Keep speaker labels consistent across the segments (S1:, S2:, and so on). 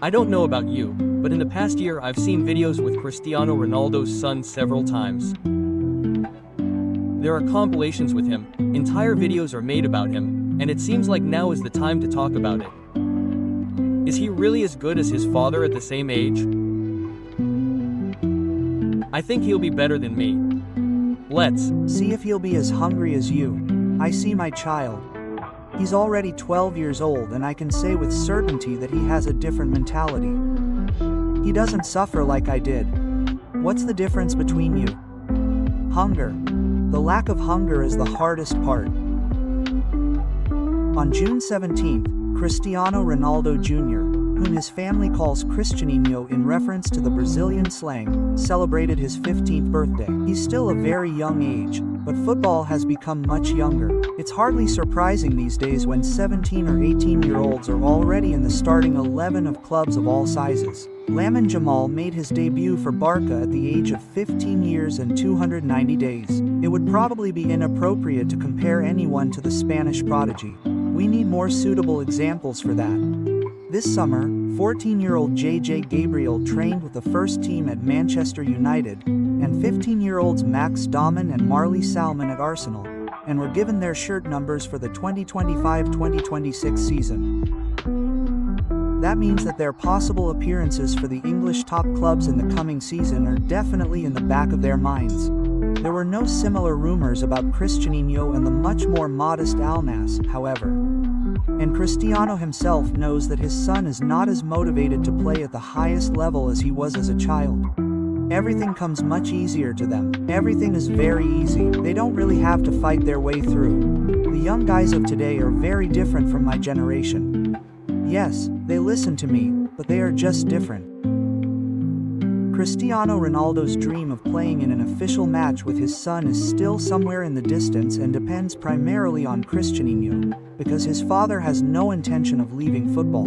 S1: I don't know about you, but in the past year I've seen videos with Cristiano Ronaldo's son several times. There are compilations with him, entire videos are made about him, and it seems like now is the time to talk about it. Is he really as good as his father at the same age? I think he'll be better than me. Let's
S2: see if he'll be as hungry as you. I see my child. He's already 12 years old, and I can say with certainty that he has a different mentality. He doesn't suffer like I did. What's the difference between you? Hunger. The lack of hunger is the hardest part. On June 17th, Cristiano Ronaldo Jr., whom his family calls Cristianinho in reference to the Brazilian slang, celebrated his 15th birthday. He's still a very young age, but football has become much younger. It's hardly surprising these days when 17 or 18-year-olds are already in the starting 11 of clubs of all sizes. Lamine Yamal made his debut for Barca at the age of 15 years and 290 days. It would probably be inappropriate to compare anyone to the Spanish prodigy. We need more suitable examples for that. This summer, 14-year-old JJ Gabriel trained with the first team at Manchester United, and 15-year-olds Max Dahmen and Marley Salman at Arsenal, and were given their shirt numbers for the 2025-2026 season. That means that their possible appearances for the English top clubs in the coming season are definitely in the back of their minds. There were no similar rumors about Cristianinho and the much more modest Al Nassr, however. And Cristiano himself knows that his son is not as motivated to play at the highest level as he was as a child. Everything comes much easier to them. Everything is very easy. They don't really have to fight their way through. The young guys of today are very different from my generation. Yes, they listen to me, but they are just different. Cristiano Ronaldo's dream of playing in an official match with his son is still somewhere in the distance and depends primarily on Cristianinho, because his father has no intention of leaving football.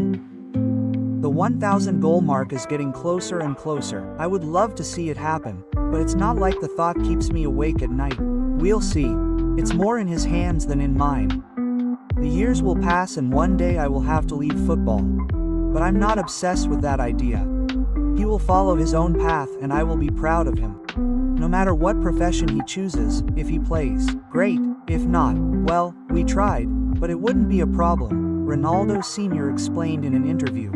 S2: The 1,000 goal mark is getting closer and closer. I would love to see it happen, but it's not like the thought keeps me awake at night. We'll see. It's more in his hands than in mine. The years will pass and one day I will have to leave football. But I'm not obsessed with that idea. He will follow his own path and I will be proud of him. No matter what profession he chooses, if he plays, great. If not, well, we tried, but it wouldn't be a problem, Ronaldo Sr. explained in an interview.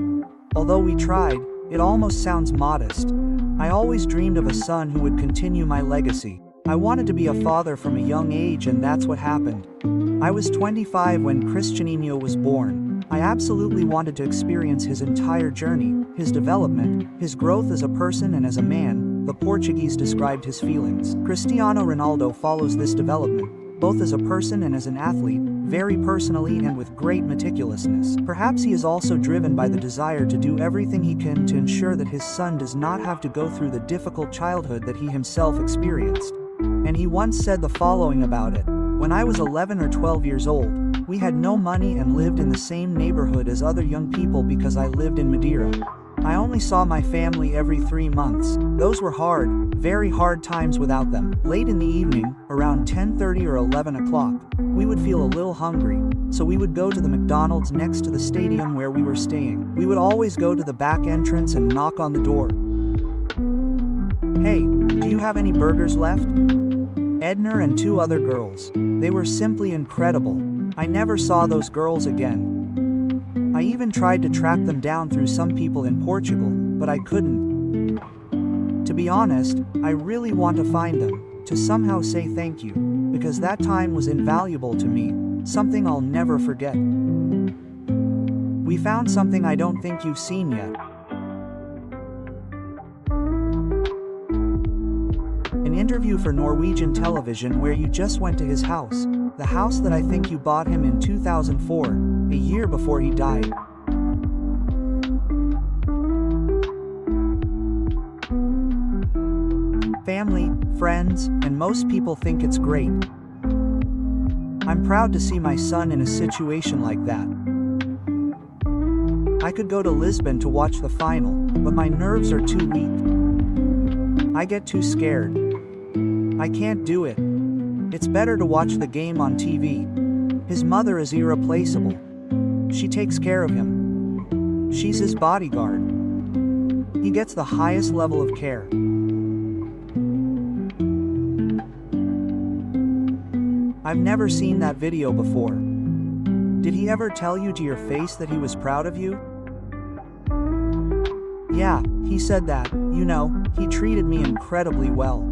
S2: Although we tried, it almost sounds modest. I always dreamed of a son who would continue my legacy. I wanted to be a father from a young age and that's what happened. I was 25 when Cristianinho was born. I absolutely wanted to experience his entire journey, his development, his growth as a person and as a man. The Portuguese described his feelings. Cristiano Ronaldo follows this development, both as a person and as an athlete, very personally and with great meticulousness. Perhaps he is also driven by the desire to do everything he can to ensure that his son does not have to go through the difficult childhood that he himself experienced. And he once said the following about it: "When I was 11 or 12 years old, we had no money and lived in the same neighborhood as other young people because I lived in Madeira. I only saw my family every 3 months. Those were hard, very hard times without them. Late in the evening, around 10:30 or 11 o'clock, we would feel a little hungry, so we would go to the McDonald's next to the stadium where we were staying. We would always go to the back entrance and knock on the door. Hey, do you have any burgers left?" Edna and 2 other girls. They were simply incredible. I never saw those girls again. I even tried to track them down through some people in Portugal, but I couldn't. To be honest, I really want to find them, to somehow say thank you, because that time was invaluable to me, something I'll never forget. We found something I don't think you've seen yet. An interview for Norwegian television where you just went to his house, the house that I think you bought him in 2004, a year before he died. Family, friends, and most people think it's great. I'm proud to see my son in a situation like that. I could go to Lisbon to watch the final, but my nerves are too weak. I get too scared. I can't do it. It's better to watch the game on TV. His mother is irreplaceable. She takes care of him. She's his bodyguard. He gets the highest level of care. I've never seen that video before. Did he ever tell you to your face that he was proud of you? Yeah, he said that. You know, he treated me incredibly well.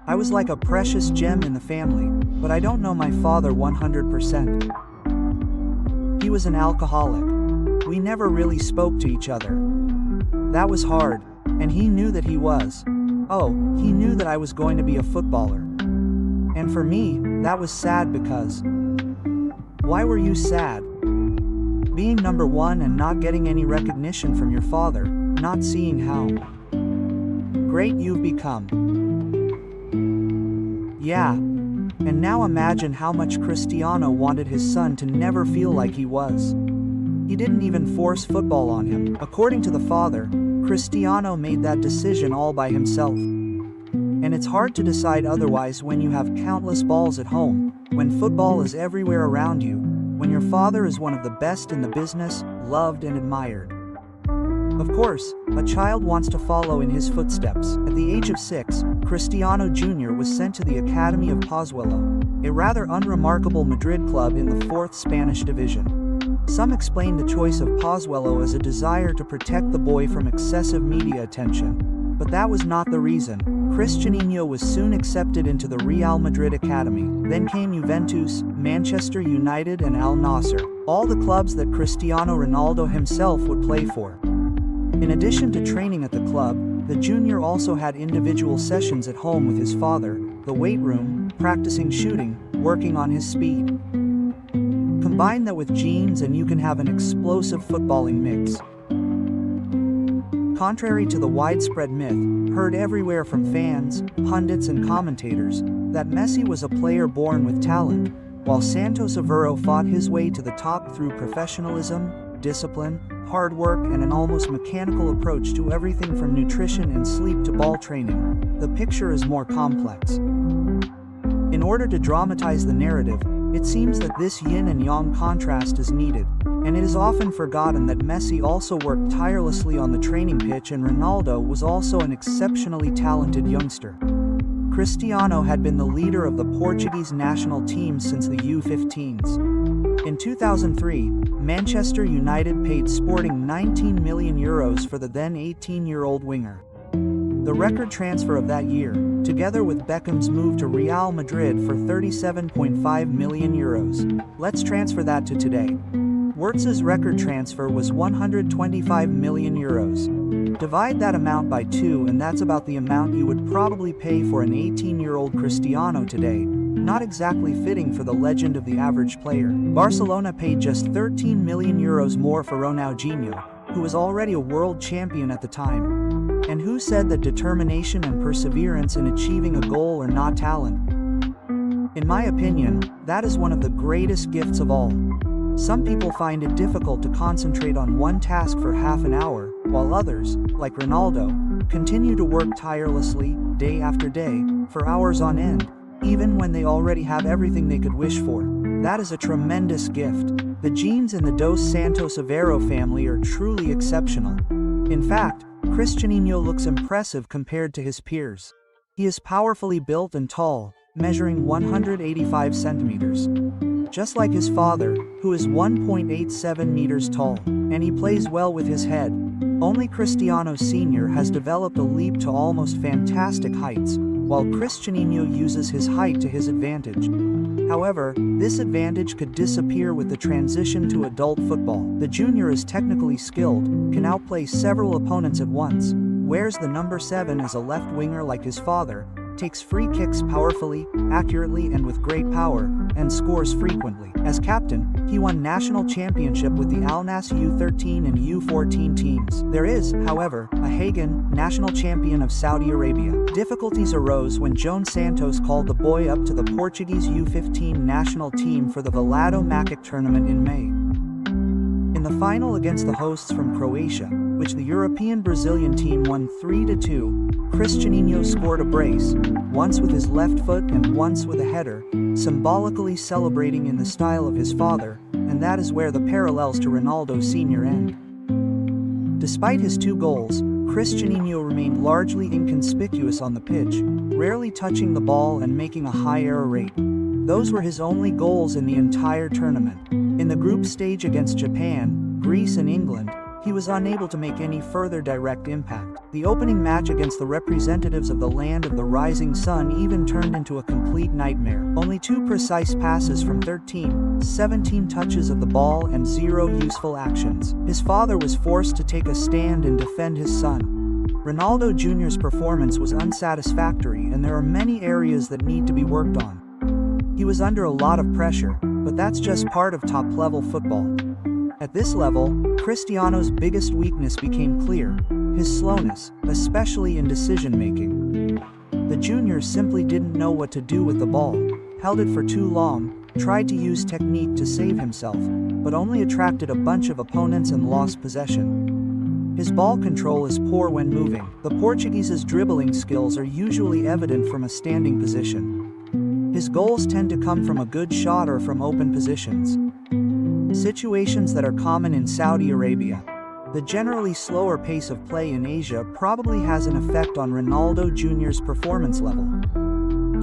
S2: I was like a precious gem in the family, but I don't know my father 100%. He was an alcoholic. We never really spoke to each other. That was hard, and he knew that he was. Oh, he knew that I was going to be a footballer. And for me, that was sad because... Why were you sad? Being number one and not getting any recognition from your father, not seeing how great you've become. Yeah. And now imagine how much Cristiano wanted his son to never feel like he was. He didn't even force football on him. According to the father, Cristiano made that decision all by himself. And it's hard to decide otherwise when you have countless balls at home, when football is everywhere around you, when your father is one of the best in the business, loved and admired. Of course, a child wants to follow in his footsteps. At the age of 6, Cristiano Jr. was sent to the Academy of Pozuelo, a rather unremarkable Madrid club in the 4th Spanish division. Some explain the choice of Pozuelo as a desire to protect the boy from excessive media attention. But that was not the reason. Cristiano was soon accepted into the Real Madrid Academy. Then came Juventus, Manchester United and Al Nassr, all the clubs that Cristiano Ronaldo himself would play for. In addition to training at the club, the junior also had individual sessions at home with his father, the weight room, practicing shooting, working on his speed. Combine that with genes and you can have an explosive footballing mix. Contrary to the widespread myth, heard everywhere from fans, pundits and commentators, that Messi was a player born with talent, while Santos Aveiro fought his way to the top through professionalism, discipline, hard work and an almost mechanical approach to everything from nutrition and sleep to ball training, the picture is more complex. In order to dramatize the narrative, it seems that this yin and yang contrast is needed, and it is often forgotten that Messi also worked tirelessly on the training pitch and Ronaldo was also an exceptionally talented youngster. Cristiano had been the leader of the Portuguese national team since the U15s. In 2003, Manchester United paid Sporting €19 million for the then 18-year-old winger. The record transfer of that year, together with Beckham's move to Real Madrid for €37.5 million. Let's transfer that to today. Wirtz's record transfer was €125 million. Divide that amount by 2 and that's about the amount you would probably pay for an 18-year-old Cristiano today, not exactly fitting for the legend of the average player. Barcelona paid just €13 million more for Ronaldinho, who was already a world champion at the time. And who said that determination and perseverance in achieving a goal are not talent? In my opinion, that is one of the greatest gifts of all. Some people find it difficult to concentrate on one task for half an hour, while others, like Ronaldo, continue to work tirelessly, day after day, for hours on end, even when they already have everything they could wish for. That is a tremendous gift. The genes in the Dos Santos Aveiro family are truly exceptional. In fact, Cristiano looks impressive compared to his peers. He is powerfully built and tall, measuring 185 centimeters. Just like his father, who is 1.87 meters tall, and he plays well with his head. Only Cristiano Sr. has developed a leap to almost fantastic heights, while Cristiano uses his height to his advantage. However, this advantage could disappear with the transition to adult football. The junior is technically skilled, can outplay several opponents at once, wears the number 7 as a left winger like his father, takes free kicks powerfully, accurately and with great power, and scores frequently. As captain, he won national championship with the Al Nassr U13 and U14 teams. There is, however, a Hagan, national champion of Saudi Arabia. Difficulties arose when João Santos called the boy up to the Portuguese U15 national team for the Velado Macaque tournament in May. In the final against the hosts from Croatia, which the European Brazilian team won 3-2, Cristiano scored a brace, once with his left foot and once with a header, symbolically celebrating in the style of his father, and that is where the parallels to Ronaldo Sr. end. Despite his 2 goals, Cristiano remained largely inconspicuous on the pitch, rarely touching the ball and making a high error rate. Those were his only goals in the entire tournament. In the group stage against Japan, Greece and England, he was unable to make any further direct impact. The opening match against the representatives of the land of the rising sun even turned into a complete nightmare. Only 2 precise passes from 17 touches of the ball and 0 useful actions. His father was forced to take a stand and defend his son. Ronaldo Jr.'s performance was unsatisfactory, and there are many areas that need to be worked on. He was under a lot of pressure, but that's just part of top-level football. At this level, Cristiano's biggest weakness became clear: his slowness, especially in decision-making. The junior simply didn't know what to do with the ball, held it for too long, tried to use technique to save himself, but only attracted a bunch of opponents and lost possession. His ball control is poor when moving. The Portuguese's dribbling skills are usually evident from a standing position. His goals tend to come from a good shot or from open positions. Situations that are common in Saudi Arabia. The generally slower pace of play in Asia probably has an effect on Ronaldo Jr.'s performance level.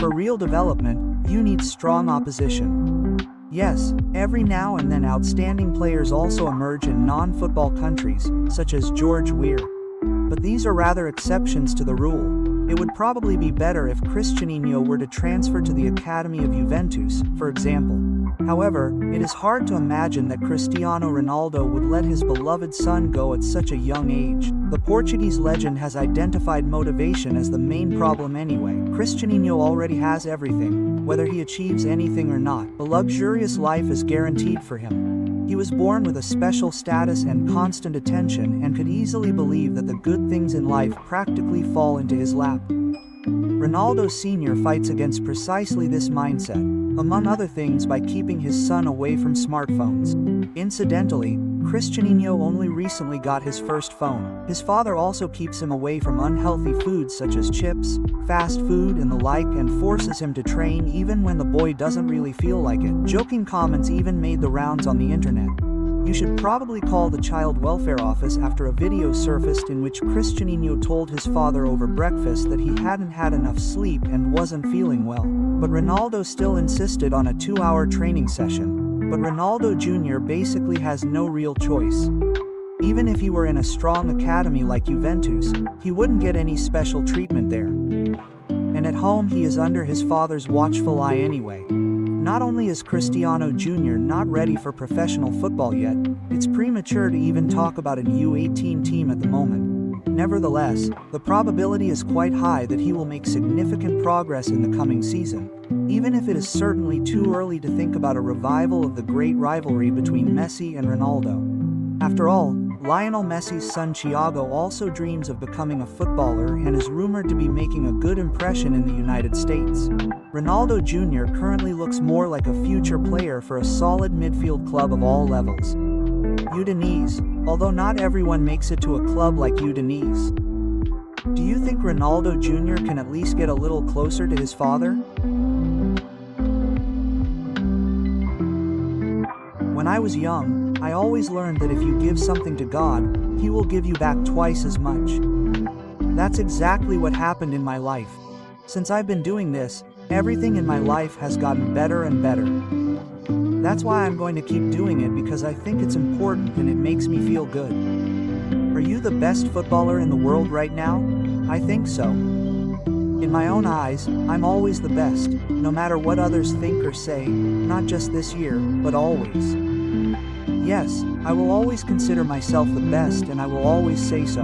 S2: For real development, you need strong opposition. Yes, every now and then outstanding players also emerge in non-football countries, such as George Weah. But these are rather exceptions to the rule. It would probably be better if Cristiano were to transfer to the academy of Juventus, for example. However, it is hard to imagine that Cristiano Ronaldo would let his beloved son go at such a young age. The Portuguese legend has identified motivation as the main problem anyway. Cristiano already has everything, whether he achieves anything or not. A luxurious life is guaranteed for him. He was born with a special status and constant attention and could easily believe that the good things in life practically fall into his lap. Ronaldo Sr. fights against precisely this mindset, among other things by keeping his son away from smartphones. Incidentally, Cristiano only recently got his first phone. His father also keeps him away from unhealthy foods such as chips, fast food and the like, and forces him to train even when the boy doesn't really feel like it. Joking comments even made the rounds on the internet. You should probably call the child welfare office after a video surfaced in which Cristiano told his father over breakfast that he hadn't had enough sleep and wasn't feeling well. But Ronaldo still insisted on a 2-hour training session. But Ronaldo Jr. basically has no real choice. Even if he were in a strong academy like Juventus, he wouldn't get any special treatment there. And at home he is under his father's watchful eye anyway. Not only is Cristiano Jr. not ready for professional football yet, it's premature to even talk about an U18 team at the moment. Nevertheless, the probability is quite high that he will make significant progress in the coming season, even if it is certainly too early to think about a revival of the great rivalry between Messi and Ronaldo. After all, Lionel Messi's son Thiago also dreams of becoming a footballer and is rumored to be making a good impression in the United States. Ronaldo Jr. currently looks more like a future player for a solid midfield club of all levels. Udinese, although not everyone makes it to a club like Udinese. Do you think Ronaldo Jr. can at least get a little closer to his father? When I was young, I always learned that if you give something to God, He will give you back twice as much. That's exactly what happened in my life. Since I've been doing this, everything in my life has gotten better and better. That's why I'm going to keep doing it, because I think it's important and it makes me feel good. Are you the best footballer in the world right now? I think so. In my own eyes, I'm always the best, no matter what others think or say, not just this year, but always. Yes, I will always consider myself the best, and I will always say so.